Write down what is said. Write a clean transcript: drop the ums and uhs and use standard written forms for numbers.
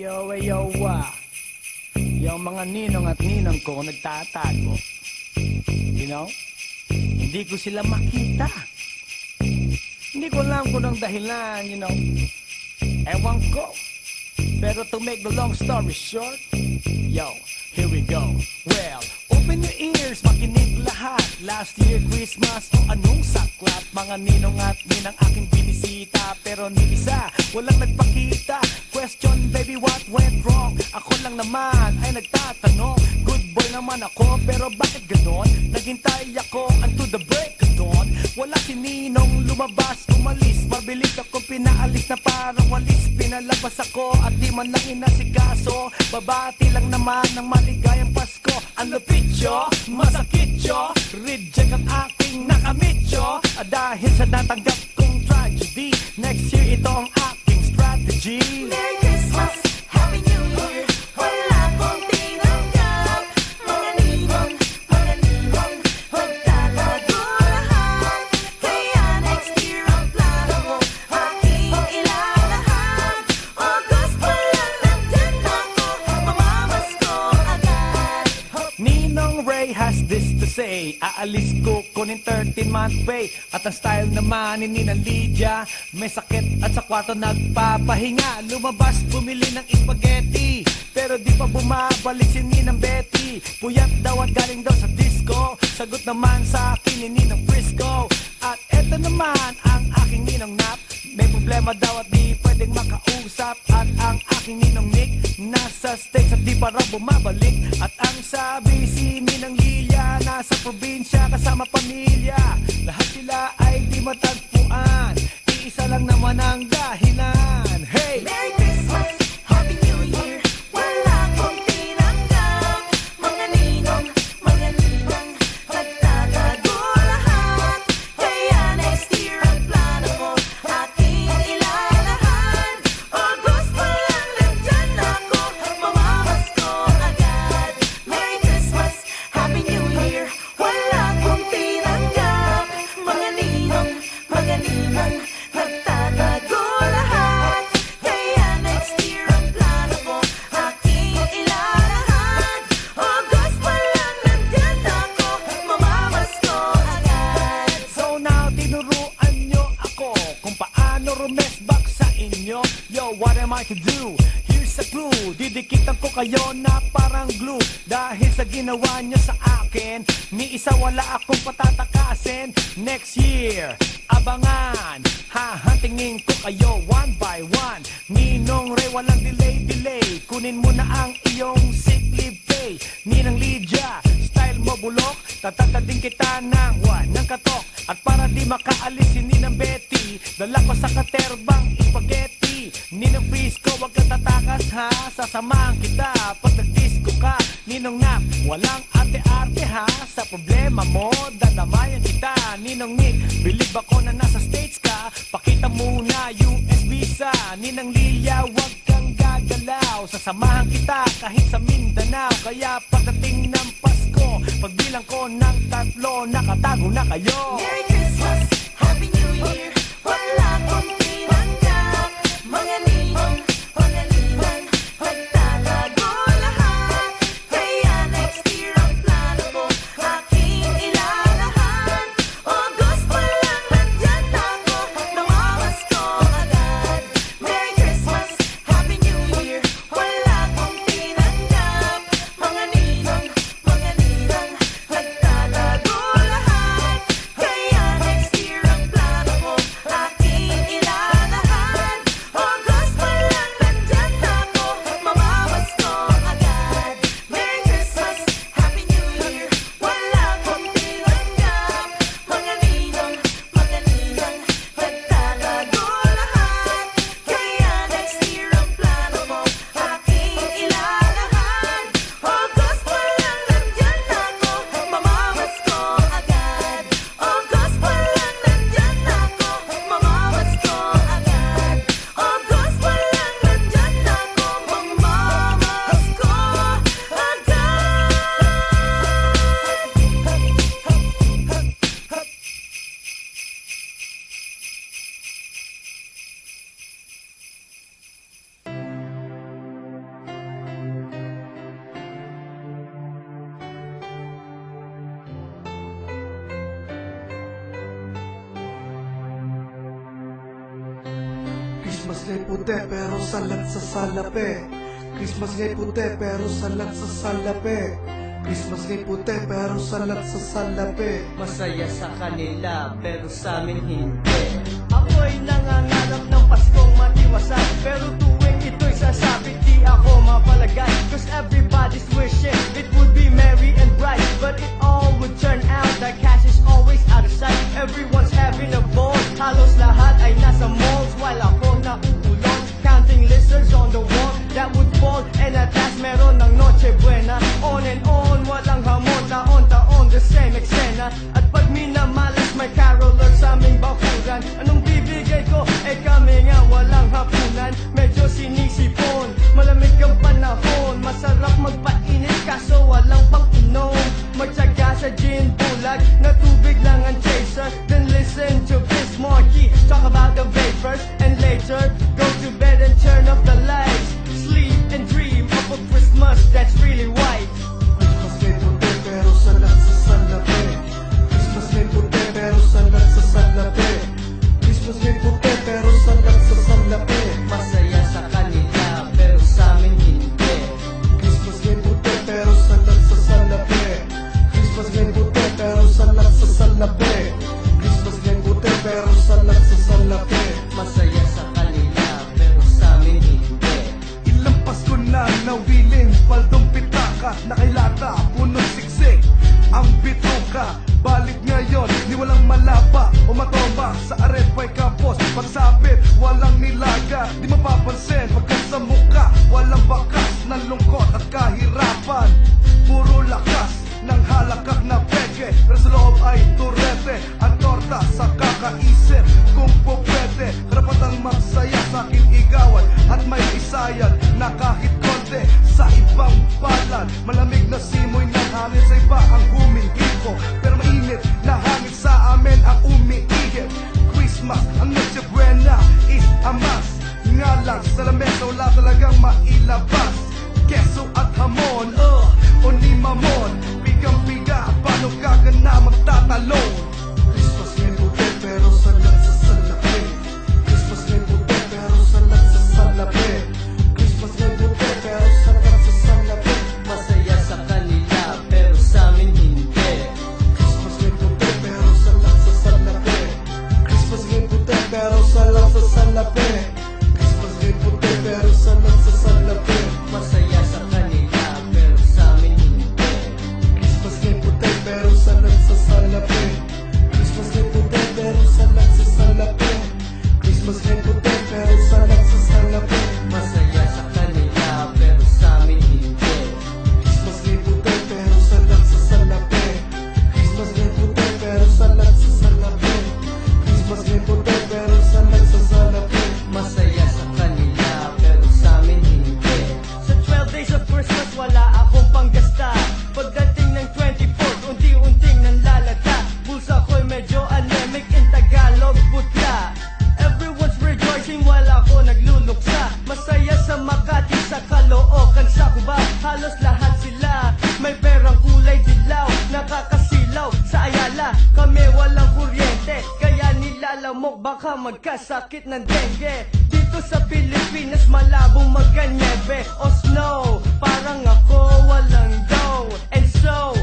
Yung mga ninong at ninang ko nagtatago. You know? Hindi ko sila makita. Hindi ko alam kung ang dahilan, you know. Ewan ko. Pero to make the long story short, yo, here we go. Well, open your ears, makinig lahat. Last year Christmas, o anong saklap. Mga ninong at ninang aking binisita. Pero ni isa, walang nagpakita. Question, baby, what went wrong? Ako lang naman ay nagtatanong. Good boy naman ako, pero bakit ganon? Naghintay ako unto the break of dawn. Wala si ninong lumabas, umalis. Mabilis akong pinaalis na parang walis. Pinalabas ako at di man lang inasikaso. Babati lang naman ng maligayang Pasko. Ang lapit yo, masakit yo. Reject ang aking nakamit yo. Dahil sa natanggap kong tragedy. Next year ito ang aking strategy. Merry Christmas, Happy New Year. Wala kong tinanggap. Mga ninong, magtatago lahat. Kaya next year ang plano ko, aking ilalahat. August pa lang nandyan ako, mamamasko agad. Ninong Ray has this to say. Aalis ko kunin 13-month pay. At ang style naman ni Ninang Lydia, may sakit at sa kwarto nagpapahinga. Lumabas bumili ng spaghetti, pero di pa bumabalik si Ninang Betty. Puyat daw at galing daw sa disco. Sagot naman sa akin ni Ninang Frisco. At eto naman ang aking Ninong Nap. May problema daw at di pwedeng makausap. At ang aking Ninong Nick nasa States at di pa raw bumabalik. At ang sabi si Ninang Lilia, nasa probinsya kasama pamilya. Lahat sila ay di matagpuan, iisa lang naman ang dahilan. Hey! Merry Christmas, Happy New Year. Wala kong tinanggap. Mga ninong, nagtatago lahat. Kaya next year ang plano ko, aking ilalahat. August pa lang nandyan ako, mamamasko agad. Merry Christmas, Happy New Year. Wala kong tinanggap. Mga ninong, nagtatago lahat. Kaya next year ang plano ko, aking ilalahat. August pa lang nandyan ako, mamamasko agad. So now tinuruan nyo ako kung paano rumesbak sa inyo. Yo, what am I to do? Here's a clue, didikitan ko kayo na parang glue. Dahil sa ginawa nyo sa akin, ni isa wala akong patatakasin. Next year, abangan, hahantingin ko kayo one by one. Ninong Ray, walang delay. Kunin mo na ang iyong sick leave pay. Ninang Lydia, style mo bulok, tatatadin kita ng katok. At para di makaalis si Ninang Betty, dala ko sa katerbang spaghetti. Ninang Frisco, wag kang tatakas ha, sasamahan kita pag nag-disco ka. Ninong Nak, walang arte-arte ha, sa problema mo, dadamayan kita. Ninong Nick, believe ako na nasa States ka, pakita muna US visa. Ninang Lilia, wag kang gagalaw, sasamahan kita kahit sa Mindanao. Kaya pagdating ng Pasko, pagbilang ko ng 3, nakatago na kayo. Merry Christmas, Happy New Year. Wala kong tinanggap. Mga ninong, nagtatago lahat. Kaya next year ang plano ko, aking ilalahat. August pa lang nandyan ako, mamamasko agad. Merry Christmas, Happy New Year. Wala kong tinanggap. Mga ninong, nagtatago lahat. Kaya next year ang plano ko, aking ilalahat. August nga'y puti pero salat sa salapi. Christmas nga'y puti pero salat sa salapi. Christmas nga'y puti pero salat sa salapi. Masaya sa kanila pero sa amin hindi. Ako'y nangangarap ng Paskong matiwasan, pero tuwing ito'y sasabi di ako mapalagay. Cause everybody's wishing it would be merry and bright, but it all would turn out that cash is always out of sight. Everyone's having a ball, halos lahat ay nasa malls, while ako nauulon, counting lizards on the wall that would fall. And at last meron ng Noche Buena. On and on, walang hamon, taon-taon the same eksena. At pag minamalas may caroler sa aming bakuran, anong bibigay ko? Eh kami nga walang hapunan, medyo sinisipon, malamig ang panahon, masarap magpainit kaso walang pang-inom. Magtyaga sa gin bulag, na tubig lang ang chaser, then listen to Vince Markey talk about the vapors, and later go to bed and turn off the lights, sleep and dream of a Christmas that's really white. Christmas nga'y puti pero salat sa salapi. Christmas nga'y puti pero salat sa salapi. Christmas nga'y puti pero salat sa salapi. Masaya sa kanila pero sa amin hindi. Christmas nga'y puti pero salat sa salapi. Christmas nga'y puti pero salat sa salapi. Christmas nga'y puti pero salat sa salapi. Masaya sa kanila pero sa amin hindi. Ilang Pasko na nawiling, paldong pitaka, nakilata, punong siksik, ang bituka. Balik ngayon, ni walang malapa o matombak sa arepay kapos. Pagsapit, walang nilaga, di mapapansin pagkat sa muka, walang bakas ng lungkot at kahirapan. Puro lakas ng halakak na peke, pero sa loob ay turete. Ang torta sa kakaisip, kung po pwede, karapatang magsaya sa aking igawan. At may isayan na kahit konti sa ibang balan. Malamig na simoy ng hangin sa iba ang humingi ko, pero mainit na hangin sa amin ang umiihip. Christmas, ang Noche Buena is a must. Nga lang sa lamesa wala talagang mailabas. Keso at hamon, o ni mamon, pigang-piga, paano ka na magtatalon? Christmas nga'y puti pero salat sa salapi. Christmas nga'y puti pero salat sa salapi. Christmas nga'y puti pero salat sa salapi. Masaya sa kanila pero sa amin hindi. Christmas nga'y puti pero salat sa salapi. Christmas nga'y puti pero salat sa salapi. Christmas nga'y puti pero salat sa salapi. Masaya sa kanila pero sa amin hindi. Christmas nga'y puti pero salat sa salapi. Christmas nga'y puti pero salat sa salapi. Christmas nga'y puti pero salat sa salapi. Masaya sa kanila pero sa amin hindi. Christmas nga'y puti pero salat sa salapi. Christmas nga'y puti pero salat sa salapi. Christmas nga'y puti pero salat sa salapi. Masaya sa kanila pero sa amin hindi. Sa 12 days of Christmas wala akong panggasta. Pagdating ng 24th unti-unting nanlalata. Bulsa ko'y medyo anemic, in Tagalog putla. Everyone's rejoicing wala ko nagluluksa. Masaya sa Makati, sa Caloocan, sa Cubao. Halos lahat sila may perang kulay dilaw, nakakasilaw. Sa Ayala kami walang kuryente, kaya nilalamok baka magkasakit ng dengue. Dito sa Pilipinas malabong magkanyebe o snow. Parang ako walang dough, and so